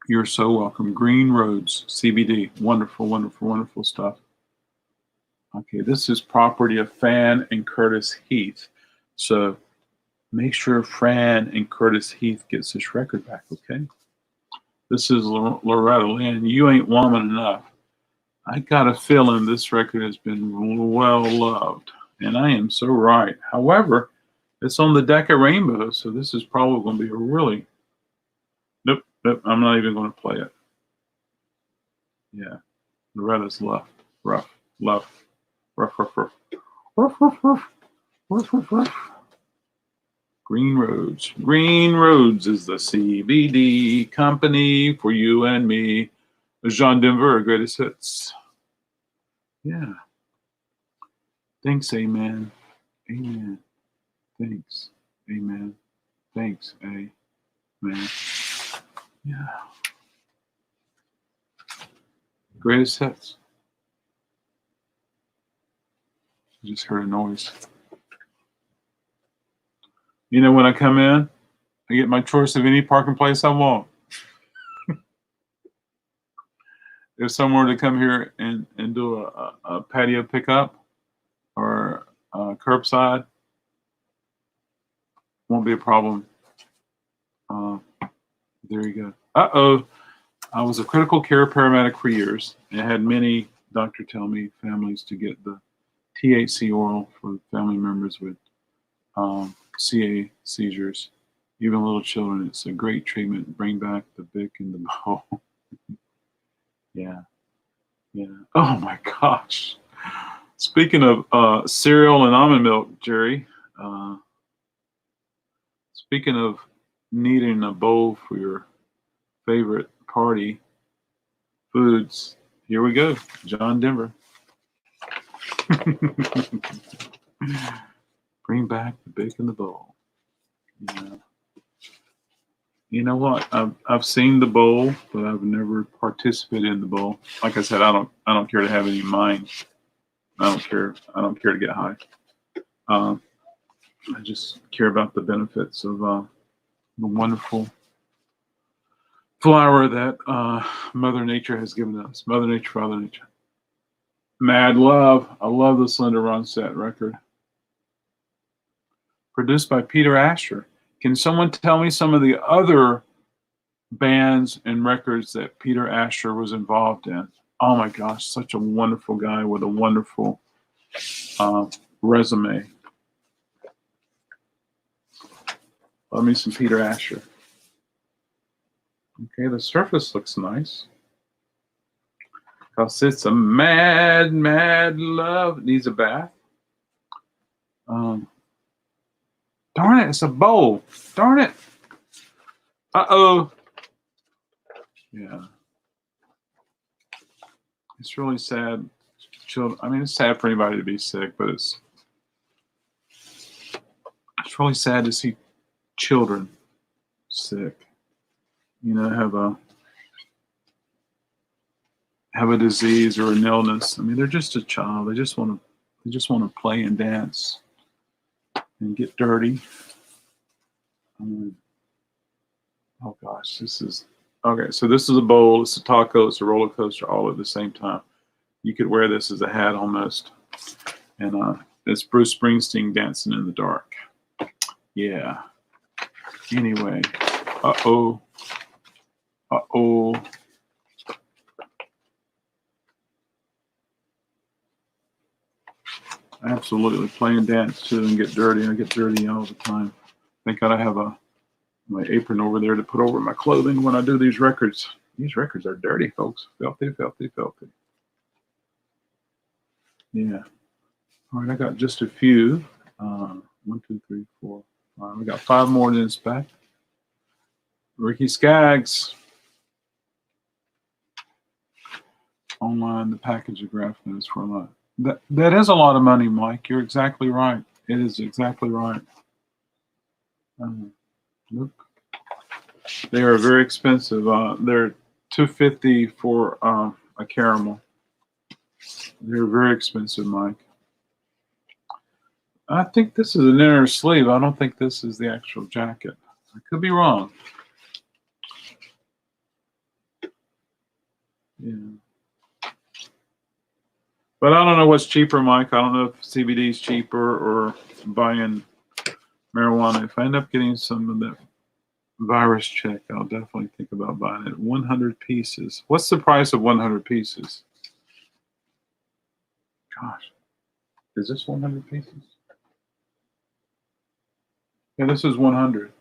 You're so welcome. Green Roads, CBD. Wonderful, wonderful, wonderful stuff. Okay, this is property of Fran and Curtis Heath. So make sure Fran and Curtis Heath gets this record back, okay? This is Loretta Lynn. You Ain't Woman Enough. I got a feeling this record has been well loved, and I am so right. However, it's on the Decca Rainbow, so this is probably going to be a really... Nope, I'm not even going to play it. Yeah, Loretta's rough. Green Roads is the CBD company for you and me. Jean Denver, greatest hits. Yeah. Thanks, amen. Amen. Thanks, amen. Thanks, amen. Yeah. Greatest hits. Just heard a noise. You know, when I come in, I get my choice of any parking place I want. If someone were to come here and do a patio pickup or curbside, won't be a problem. There you go. Uh-oh. I was a critical care paramedic for years and had many, doctor tell me, families to get the THC oil for family members with CA seizures, even little children. It's a great treatment. Bring back the Bic and the bowl. Yeah. Oh my gosh. Speaking of cereal and almond milk, Jerry, speaking of needing a bowl for your favorite party foods, here we go. John Denver. Bring back the Bic and the bowl. Yeah. You know what? I've seen the bowl, but I've never participated in the bowl. Like I said, I don't care to have any in mind. I don't care to get high. I just care about the benefits of the wonderful flower that Mother Nature has given us. Mother Nature, Father Nature. Mad Love. I love the Slender Ronstadt record. Produced by Peter Asher. Can someone tell me some of the other bands and records that Peter Asher was involved in? Oh my gosh, such a wonderful guy with a wonderful resume. Love me some Peter Asher. Okay, the surface looks nice. Because it's a mad, mad love. It needs a bath. Darn it, it's a bowl. Darn it. Uh-oh. Yeah. It's really sad. Children, I mean, it's sad for anybody to be sick, but it's really sad to see children sick. You know, have a disease or an illness. I mean, they're just a child. They just want to play and dance and get dirty. Oh gosh, this is okay. So this is a bowl. It's a taco. It's a roller coaster, all at the same time. You could wear this as a hat almost. And it's Bruce Springsteen dancing in the dark. Yeah. Anyway. Uh-oh. Absolutely. Play and dance too and get dirty. I get dirty all the time. Thank God I have my apron over there to put over my clothing when I do these records. These records are dirty, folks. Filthy, filthy, filthy. Yeah. All right, I got just a few. 1, 2, 3, 4, 5. I got 5 more to inspect. Ricky Skaggs. Online, the package of graph notes for a lot. That is a lot of money, Mike. You're exactly right. It is exactly right. Look, they are very expensive. They're $250 for a caramel. They're very expensive, Mike. I think this is an inner sleeve. I don't think this is the actual jacket. I could be wrong. Yeah. But I don't know what's cheaper, Mike. I don't know if CBD is cheaper or buying marijuana. If I end up getting some of that virus check, I'll definitely think about buying it. 100 pieces. What's the price of 100 pieces? Gosh. Is this 100 pieces? Yeah, this is 100.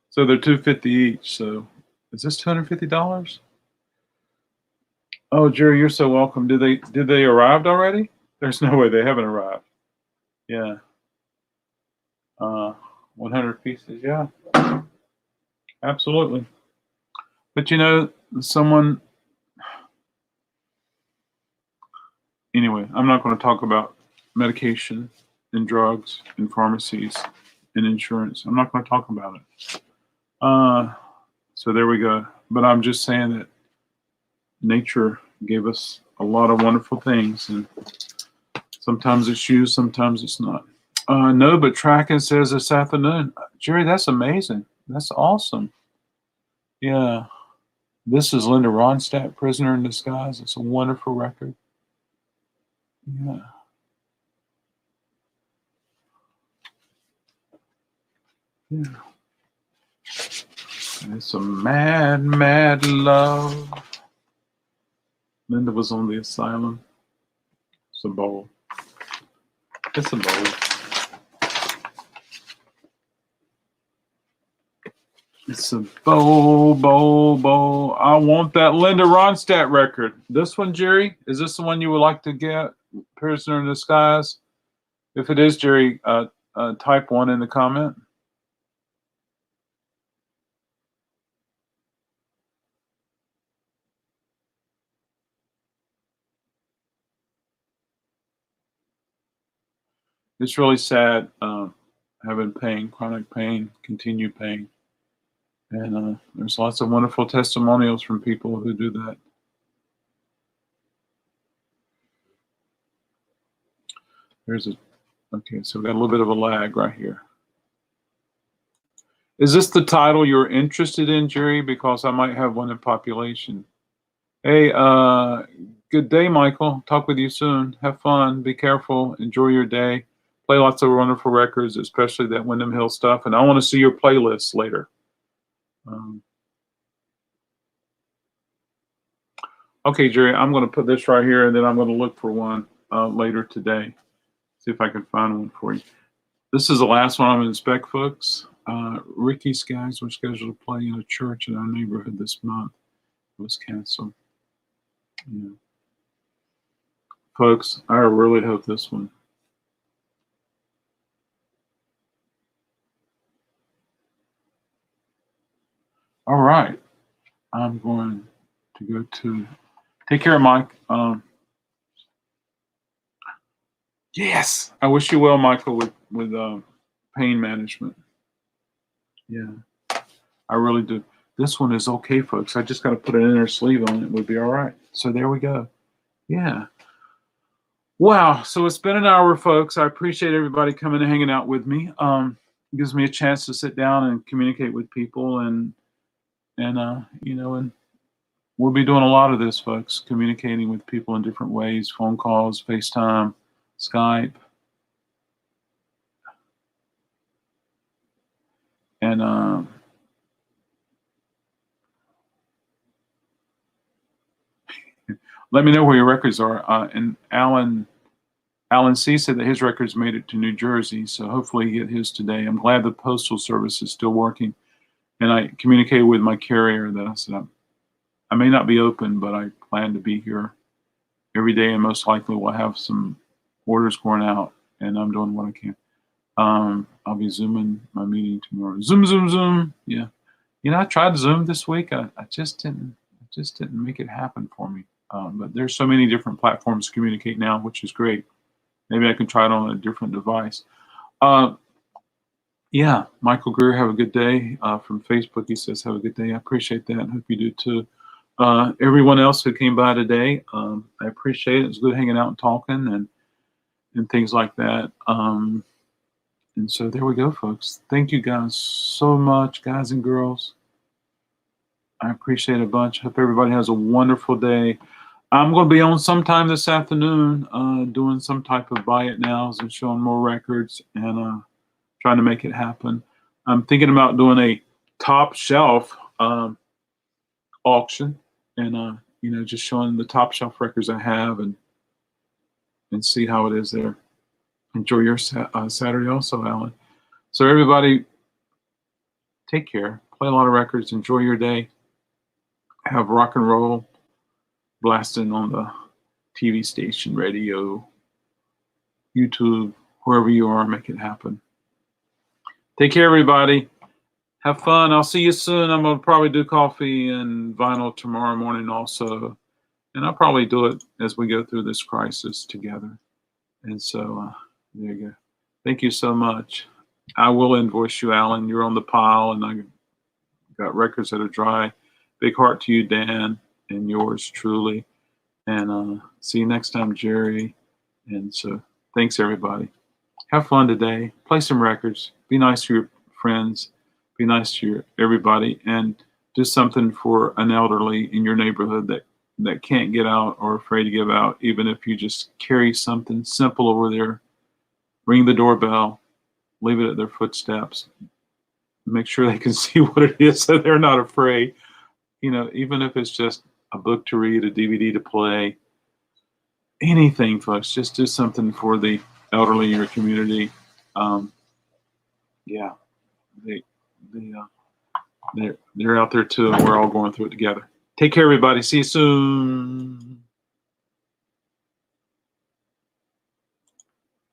So they're $250 each. So is this $250? Oh, Jerry, you're so welcome. Did they arrived already? There's no way they haven't arrived. Yeah. 100 pieces. Yeah. Absolutely. But you know, anyway, I'm not going to talk about medication and drugs and pharmacies and insurance. I'm not going to talk about it. So there we go. But I'm just saying that nature gave us a lot of wonderful things, and sometimes it's used, sometimes it's not. No, but Tracking says this afternoon. Jerry, that's amazing. That's awesome. Yeah. This is Linda Ronstadt, Prisoner in Disguise. It's a wonderful record. Yeah. Yeah. And it's a mad, mad love. Linda was on the asylum. It's a bowl. It's a bowl. It's a bowl. I want that Linda Ronstadt record. This one, Jerry, is this the one you would like to get? Prisoner in Disguise? If it is, Jerry, type 1 in the comment. It's really sad having pain, chronic pain, continued pain. And there's lots of wonderful testimonials from people who do that. Okay, so we got a little bit of a lag right here. Is this the title you're interested in, Jerry? Because I might have one in population. Hey, good day, Michael. Talk with you soon. Have fun. Be careful. Enjoy your day. Play lots of wonderful records, especially that Windham Hill stuff. And I want to see your playlists later. Okay, Jerry, I'm going to put this right here, and then I'm going to look for one later today. See if I can find one for you. This is the last one I'm going to inspect, folks. Ricky Skaggs was scheduled to play in a church in our neighborhood this month. It was canceled. Yeah. Folks, I really hope this one. All right. I'm going to go to take care, Mike. Yes, I wish you well, Michael, with pain management. Yeah, I really do. This one is okay, folks. I just got to put an inner sleeve on it. It would be all right. So there we go. Yeah. Wow. So it's been an hour, folks. I appreciate everybody coming and hanging out with me. It gives me a chance to sit down and communicate with people, and we'll be doing a lot of this, folks, communicating with people in different ways, phone calls, FaceTime, Skype. And let me know where your records are. And Alan C. said that his records made it to New Jersey, so hopefully he get his today. I'm glad the Postal Service is still working. And I communicated with my carrier that I said, I may not be open, but I plan to be here every day, and most likely we'll have some orders going out, and I'm doing what I can. I'll be Zooming my meeting tomorrow. Zoom. Yeah. I tried Zoom this week. I just didn't make it happen for me. But there's so many different platforms to communicate now, which is great. Maybe I can try it on a different device. Yeah, Michael Greer, have a good day. From Facebook, he says, have a good day. I appreciate that. Hope you do too. Everyone else who came by today, I appreciate it. It's good hanging out and talking and things like that. And so there we go, folks. Thank you guys so much, guys and girls. I appreciate it a bunch. Hope everybody has a wonderful day. I'm going to be on sometime this afternoon doing some type of buy it nows and showing more records and trying to make it happen. I'm thinking about doing a top shelf auction and just showing the top shelf records I have and see how it is there. Enjoy your Saturday also, Alan. So everybody, take care. Play a lot of records. Enjoy your day. Have rock and roll blasting on the TV station, radio, YouTube, wherever you are. Make it happen. Take care, everybody. Have fun. I'll see you soon. I'm going to probably do coffee and vinyl tomorrow morning also. And I'll probably do it as we go through this crisis together. And so there you go. Thank you so much. I will invoice you, Alan. You're on the pile, and I got records that are dry. Big heart to you, Dan, and yours truly. And see you next time, Jerry. And so thanks, everybody. Have fun today. Play some records. Be nice to your friends. be nice to everybody, and do something for an elderly in your neighborhood that can't get out or afraid to give out. Even if you just carry something simple over there, ring the doorbell, leave it at their footsteps, make sure they can see what it is so they're not afraid. Even if it's just a book to read, a DVD to play, anything, folks. Just do something for the elderly in your community. Yeah, they're out there too, and we're all going through it together. Take care, everybody. See you soon.